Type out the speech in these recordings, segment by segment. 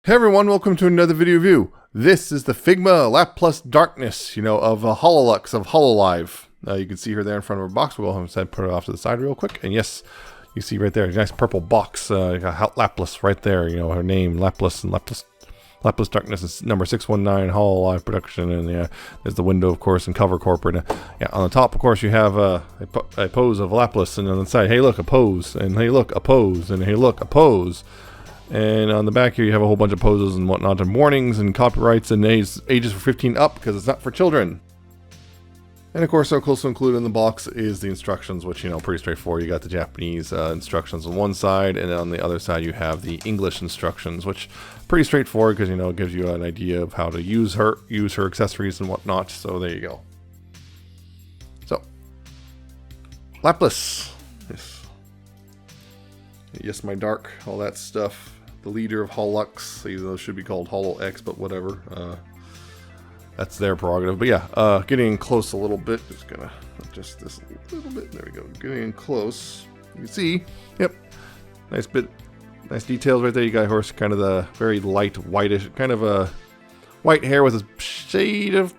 Hey everyone, welcome to another video review. This is the Figma Laplus Darkness, of HoloX, of HoloLive. You can see her there in front of her box. We'll go ahead and put it off to the side real quick. And yes, you see right there, a nice purple box. You got Laplus right there, her name, Laplus, and Laplus Darkness is number 619, HoloLive production. And yeah, there's the window, of course, and cover corporate. Yeah, on the top, of course, you have a pose of Laplus. And on the side, hey look, a pose. And hey look, a pose. And hey look, a pose. And on the back here, you have a whole bunch of poses and whatnot, and warnings and copyrights and ages for 15 up because it's not for children. And of course, also included in the box is the instructions, which, pretty straightforward. You got the Japanese instructions on one side, and then on the other side, you have the English instructions, which pretty straightforward because, it gives you an idea of how to use her accessories and whatnot. So there you go. So, Laplus. Yes, my dark, all that stuff. The leader of HoloX, even though it should be called HoloX, but whatever. That's their prerogative. But yeah, getting in close a little bit. Just gonna adjust this a little bit. There we go. Getting in close. You can see, yep, nice details right there. You got horse, kind of the very light whitish, kind of a white hair with a shade of,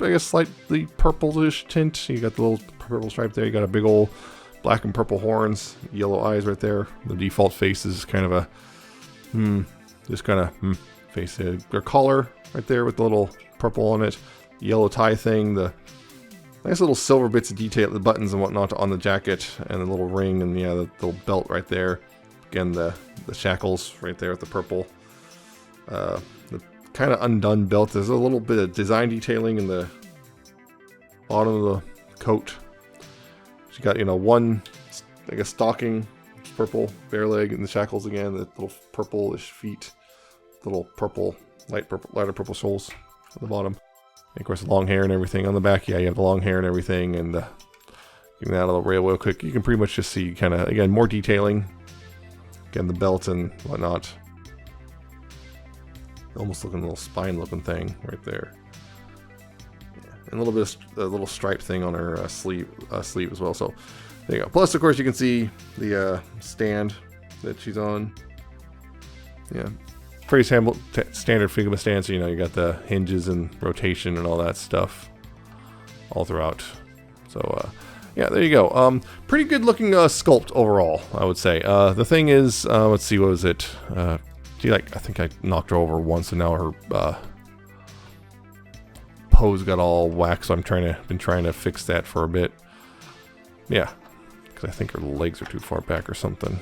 I guess, slightly purplish tint. You got the little purple stripe there. You got a big old black and purple horns, yellow eyes right there. The default face is kind of a, just kind of, face. Their collar right there with the little purple on it. Yellow tie thing, the nice little silver bits of detail, the buttons and whatnot on the jacket, and the little ring, and yeah, the little belt right there. Again, the shackles right there with the purple. The kind of undone belt. There's a little bit of design detailing in the bottom of the coat. You got, one, I guess, stocking, purple, bare leg, and the shackles again, the little purplish feet, little purple, lighter purple soles at the bottom. And of course, long hair and everything on the back. Yeah, you have the long hair and everything, and getting that out of the rail real quick. You can pretty much just see kind of, again, more detailing. Again, the belt and whatnot. Almost looking a little spine looking thing right there. And a little bit of a little stripe thing on her sleeve as well. So there you go. Plus, of course, you can see the stand that she's on. Yeah, pretty standard Figma stand. So you got the hinges and rotation and all that stuff all throughout. So yeah, there you go. Pretty good looking sculpt overall, I would say. The thing is, let's see, what was it? I think I knocked her over once, and now her pose got all whacked, so been trying to fix that for a bit. Yeah, because I think her legs are too far back or something.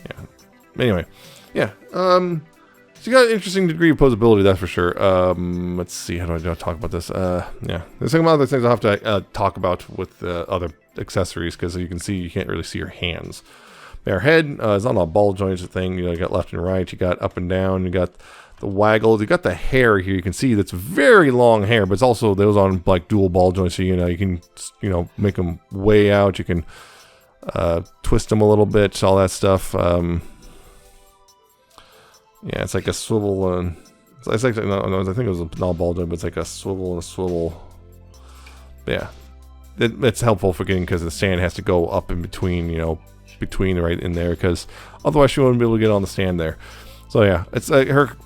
Yeah. Anyway, yeah. So you got an interesting degree of posability, that's for sure. Let's see, how do I talk about this? Yeah, there's some other things I'll have to talk about with other accessories, because you can see, you can't really see her hands. Her head is on a ball joint thing. You got left and right, you got up and down, you got the waggles, you got the hair here. You can see that's very long hair, but it's also those on like dual ball joints. So you can make them way out. You can twist them a little bit, all that stuff. Yeah, it's like a swivel and it's like no, I think it was a null ball joint, but it's like a swivel and a swivel. Yeah, it's helpful for getting, because the stand has to go up in between, between right in there, because otherwise she wouldn't be able to get on the stand there. So yeah, it's her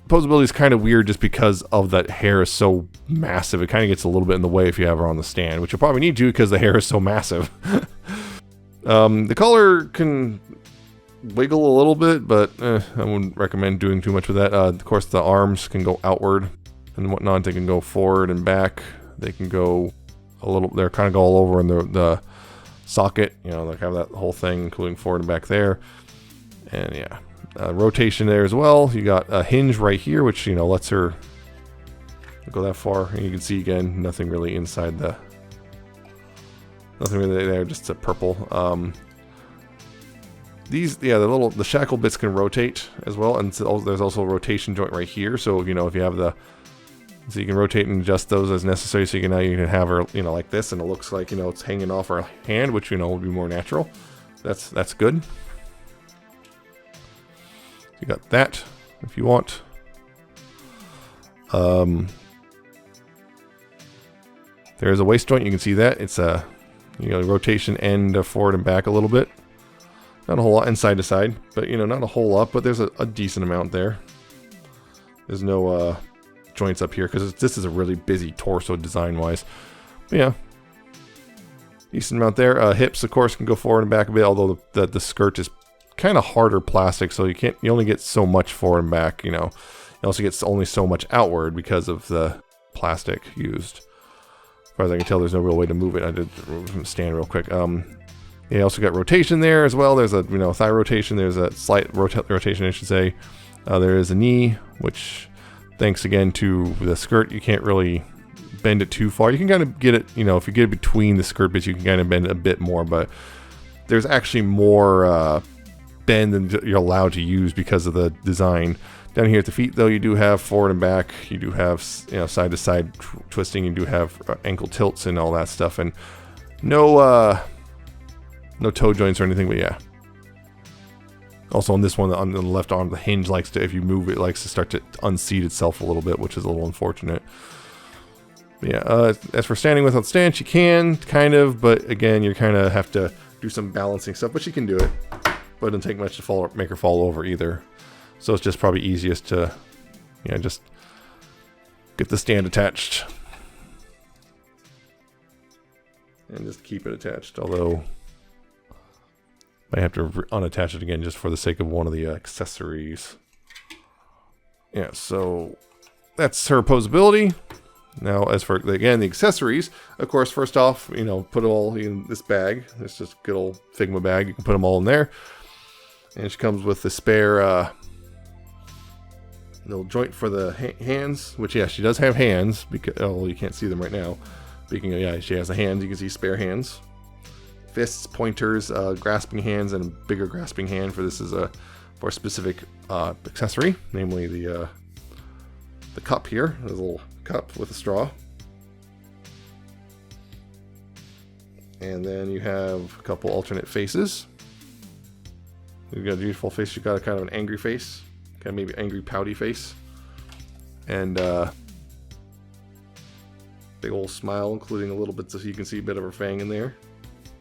posability is kind of weird just because of that hair is so massive. It kind of gets a little bit in the way if you have her on the stand, which you'll probably need to because the hair is so massive. The collar can wiggle a little bit, but I wouldn't recommend doing too much with that. Of course, the arms can go outward and whatnot. They can go forward and back. They can go a little. They're kind of go all over in the socket. They have that whole thing, including forward and back there. And yeah. Rotation there as well. You got a hinge right here, which lets her go that far, and you can see again nothing really inside nothing really there, just a purple. The shackle bits can rotate as well, and so there's also a rotation joint right here. So if you have so you can rotate and adjust those as necessary. So you can have her like this, and it looks like it's hanging off her hand, which would be more natural. That's good. You got that if you want. There's a waist joint. You can see that it's a rotation end forward and back a little bit. Not a whole lot, and side to side, but you know, not a whole lot, but there's a decent amount there. There's no joints up here because this is a really busy torso design wise. But yeah, decent amount there. Hips, of course, can go forward and back a bit, although the skirt is kind of harder plastic, so you only get so much forward and back. You know, you also get only so much outward because of the plastic used. As far as I can tell, there's no real way to move it. I did stand real quick. You also got rotation there as well. There's a thigh rotation. There's a slight rotation, I should say. There is a knee, which, thanks again to the skirt, you can't really bend it too far. You can kind of get it, if you get it between the skirt bits, you can kind of bend it a bit more, but there's actually more bend than you're allowed to use because of the design. Down here at the feet, though, you do have forward and back. You do have side to side twisting. You do have ankle tilts and all that stuff, and no toe joints or anything. But yeah. Also on this one, on the left arm, the hinge likes to, if you move it, likes to start to unseat itself a little bit, which is a little unfortunate. But yeah. As for standing without stance, you can kind of, but again, you kind of have to do some balancing stuff. But you can do it. But it doesn't take much to make her fall over either. So it's just probably easiest to, just get the stand attached. And just keep it attached. Although, I have to unattach it again just for the sake of one of the accessories. Yeah, so that's her posability. Now, as for, again, the accessories, of course, first off, put it all in this bag. It's just a good old Figma bag. You can put them all in there. And she comes with the spare little joint for the hands, which, yeah, she does have hands, because, oh, you can't see them right now. Speaking of, yeah, she has the hands. You can see spare hands. Fists, pointers, grasping hands, and a bigger grasping hand for this is for a specific accessory, namely the cup here. There's a little cup with a straw. And then you have a couple alternate faces. You've got a beautiful face. You've got a kind of an angry face. Kind of maybe angry pouty face. And big old smile, including a little bit so you can see a bit of her fang in there.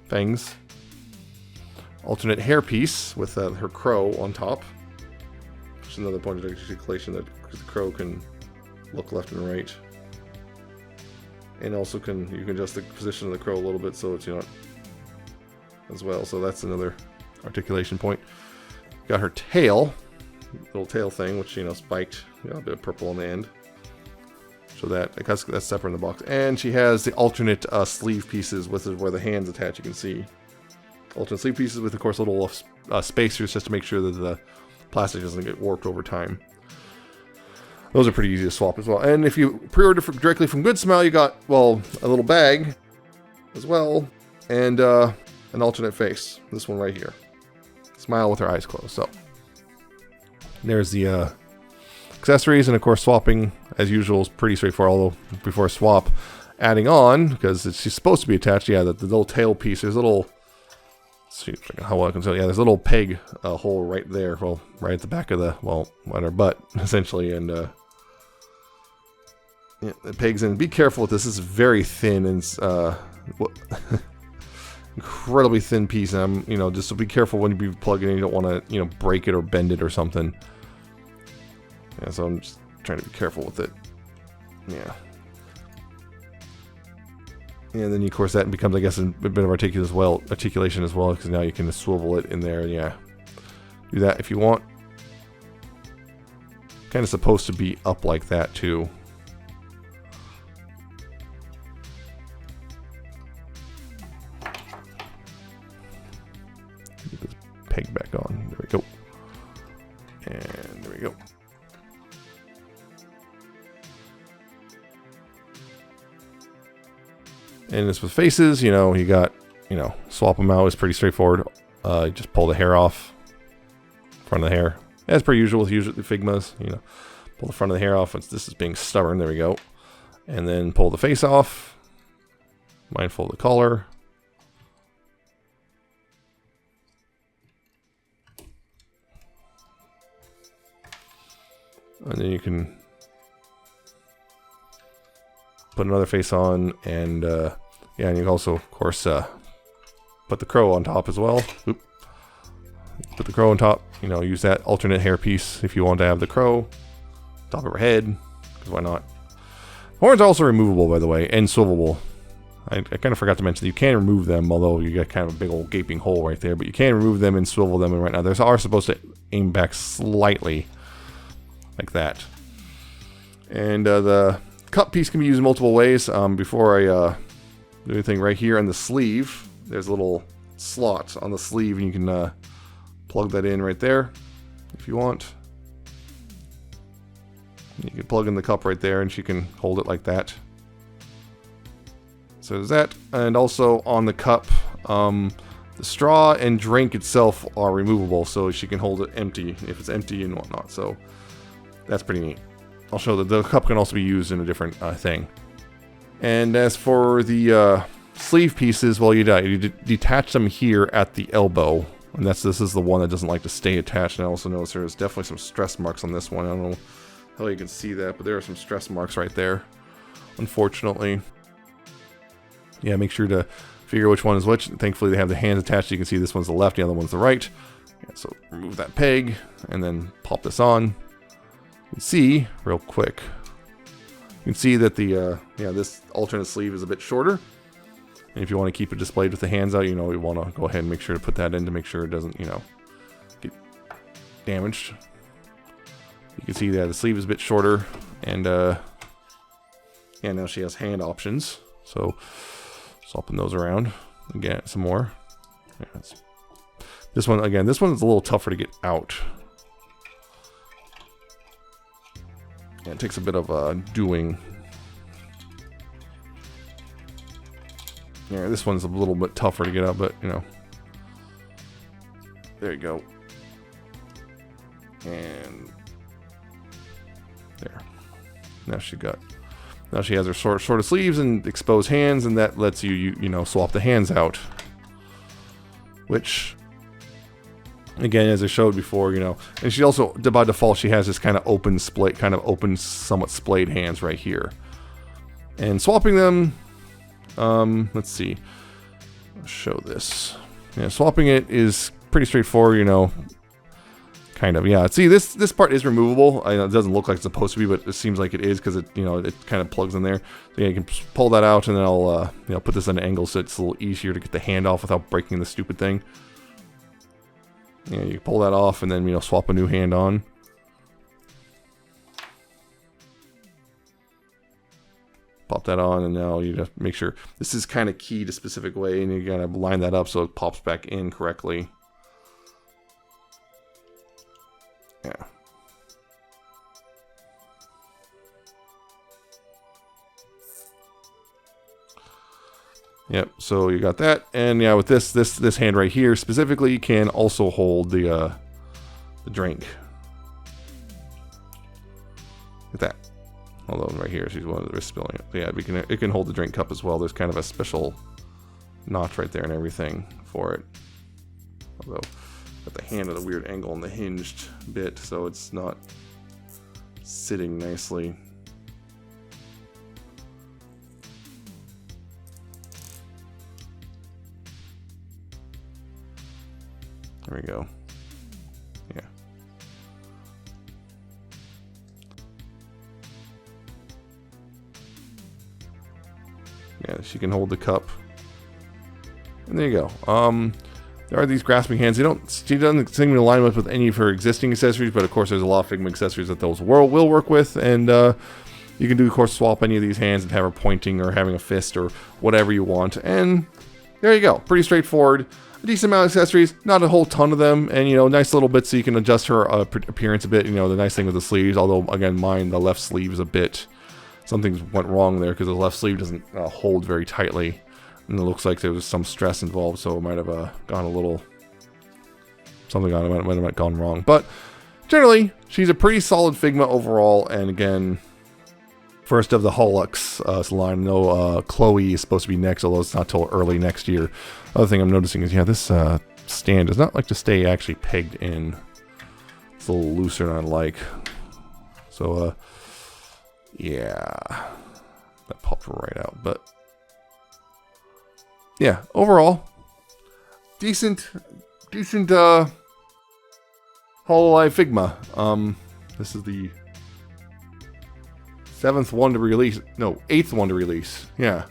Fangs. Alternate hairpiece with her crow on top. Just another point of articulation that the crow can look left and right. And also you can adjust the position of the crow a little bit so it's as well. So that's another articulation point. Got her tail, little tail thing, which spiked, a bit of purple on the end. So that's separate in the box. And she has the alternate sleeve pieces with where the hands attach. You can see alternate sleeve pieces with, of course, little spacers just to make sure that the plastic doesn't get warped over time. Those are pretty easy to swap as well. And if you pre-order directly from Good Smile, you got, well, a little bag as well, and an alternate face. This one right here. Smile with her eyes closed. So there's the accessories, and of course swapping as usual is pretty straightforward. Although before swap, adding on, because she's supposed to be attached. Yeah, the little tail piece. There's a little. Let's see how well I can tell. Yeah, there's a little peg hole right there. Well, right at the back of on her butt essentially, and yeah, the pegs in. Be careful with this. This is very thin and incredibly thin piece. And just so be careful when you plug it in. You don't want to break it or bend it or something. Yeah, so I'm just trying to be careful with it. Yeah. And then, of course, that becomes, I guess, a bit of articulation as well, because now you can swivel it in there. And yeah, do that if you want. Kind of supposed to be up like that too. Get this peg back on. There we go. And there we go. And this with faces, you got, swap them out is pretty straightforward. Just pull the hair off, front of the hair, as per usual with usually Figmas. Pull the front of the hair off. This is being stubborn. There we go. And then pull the face off. Mindful of the color. And then you can put another face on, and yeah, and you can also, of course, put the crow on top as well. Oop. put the crow on top. You know, use that alternate hairpiece if you want to have the crow top of her head, because why not? Horns are also removable, by the way, and swivelable. I kind of forgot to mention that you can remove them, although you got kind of a big old gaping hole right there. But you can remove them and swivel them. And right now, they are supposed to aim back slightly, like that. And the cup piece can be used in multiple ways. Before I do anything, right here on the sleeve, there's a little slot on the sleeve, and you can plug that in right there if you want. You can plug in the cup right there, and she can hold it like that. So there's that. And also on the cup, the straw and drink itself are removable, so she can hold it empty if it's empty and whatnot. So that's pretty neat. I'll show that the cup can also be used in a different thing. And as for the sleeve pieces, well, you detach them here at the elbow. And this is the one that doesn't like to stay attached. And I also notice there's definitely some stress marks on this one. I don't know how you can see that, but there are some stress marks right there, unfortunately. Yeah, make sure to figure which one is which. Thankfully, they have the hands attached. You can see this one's the left, the other one's the right. Yeah, so remove that peg and then pop this on. You can see real quick. You can see that the this alternate sleeve is a bit shorter. And if you want to keep it displayed with the hands out, you know, you want to go ahead and make sure to put that in to make sure it doesn't, you know, get damaged. You can see that the sleeve is a bit shorter, and yeah, now she has hand options. So swapping those around again, some more. Yeah, this one again. This one's a little tougher to get out. Yeah, it takes a bit of doing. Yeah, this one's a little bit tougher to get out, but you know, there you go. And there. Now she has her sort of sleeves and exposed hands, and that lets you know, swap the hands out. Which, again, as I showed before, you know, and she also, by default, she has this kind of open split, somewhat splayed hands right here. And swapping them, let's see, I'll show this. Yeah, swapping it is pretty straightforward, you know. Kind of, yeah. See, this part is removable. I know it doesn't look like it's supposed to be, but it seems like it is because it, you know, it kind of plugs in there. So yeah, you can pull that out, and then I'll, you know, put this at an angle so it's a little easier to get the hand off without breaking the stupid thing. Yeah, you pull that off, and then, you know, swap a new hand on. Pop that on, and now you just make sure this is kind of keyed a specific way, and you gotta line that up so it pops back in correctly. Yeah. Yep, so you got that. And yeah, with this hand right here specifically can also hold the drink. Look at that. Although right here she's one of the spilling it. But yeah, it can hold the drink cup as well. There's kind of a special notch right there and everything for it. Although got the hand at a weird angle on the hinged bit, so it's not sitting nicely. There we go. Yeah. Yeah, she can hold the cup. And there you go. There are these grasping hands. She doesn't seem to line up with any of her existing accessories, but of course there's a lot of Figma accessories that those will work with, and you can do, of course, swap any of these hands and have her pointing or having a fist or whatever you want. And there you go. Pretty straightforward. A decent amount of accessories, not a whole ton of them, and you know, nice little bit so you can adjust her appearance a bit. You know, the nice thing with the sleeves, although again, the left sleeve is a bit, something went wrong there because the left sleeve doesn't hold very tightly. And it looks like there was some stress involved, so it might have gone a little... Something might have gone wrong. But generally, she's a pretty solid Figma overall. And again, first of the HoloX line. No, Chloe is supposed to be next, although it's not till early next year. Other thing I'm noticing is, yeah, this stand does not like to stay actually pegged in. It's a little looser than I like. So, yeah. That popped right out, but... yeah, overall, decent HoloLive Figma. This is the 7th one to release. No, 8th one to release. Yeah.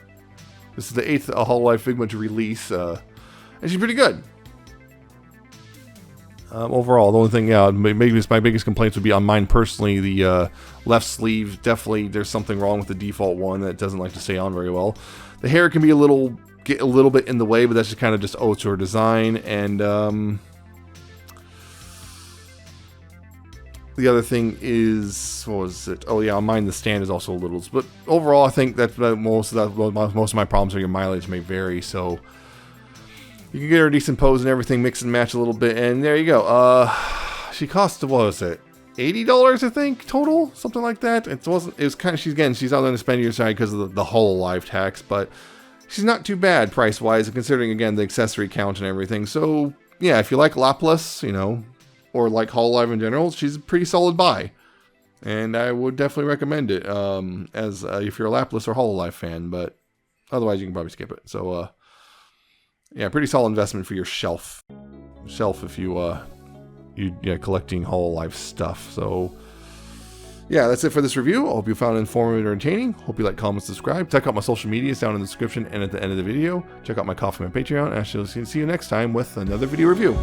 This is the 8th HoloLive Figma to release. And she's pretty good. Overall, the only thing, maybe my biggest complaints would be on mine personally. The left sleeve, definitely there's something wrong with the default one that doesn't like to stay on very well. The hair can be get a little bit in the way, but that's just kind of just it's her design. And the other thing is, what was it? Oh yeah, on mine the stand is also a little. But overall, I think that most of my problems are your mileage may vary. So you can get her a decent pose and everything, mix and match a little bit, and there you go. She cost, what was it? $80, I think, total, something like that. It was kind of, she's out on the spendier side because of the HoloLive tax, but she's not too bad price wise, considering again the accessory count and everything. So yeah, if you like Laplus, you know, or like HoloLive in general, she's a pretty solid buy, and I would definitely recommend it as if you're a Laplus or HoloLive fan. But otherwise, you can probably skip it. So yeah, pretty solid investment for your shelf if you collecting HoloLive stuff. So yeah, that's it for this review. I hope you found it informative and entertaining. Hope you like, comment, subscribe. Check out my social medias down in the description and at the end of the video. Check out my Ko-fi and Patreon. And I shall see you next time with another video review.